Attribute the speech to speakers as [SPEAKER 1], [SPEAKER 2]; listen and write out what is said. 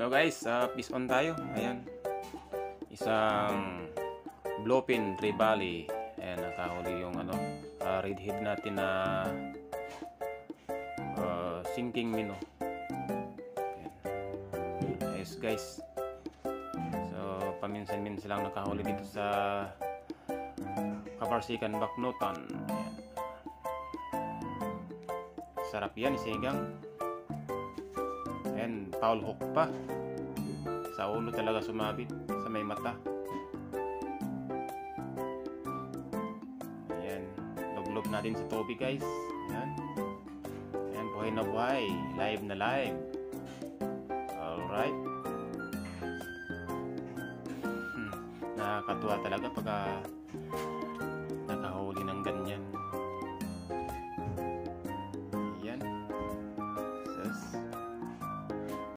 [SPEAKER 1] So guys, fish on tayo. Ayan. Isang bluefin trevally. Ayan, nakahuli yung red head natin na sinking minnow. Ayan. Yes guys. So, paminsan-minsan lang nakahuli dito sa Kabarsikan Baknutan. Ayan. Sarap yan, isigang. Ayan, foul hook pa. Sa ulo talaga sumabit, sa may mata. Ayan, log-log natin sa tubig guys. Ayan. Ayan, buhay na buhay. Live na live. Alright. Nakakatuwa talaga pag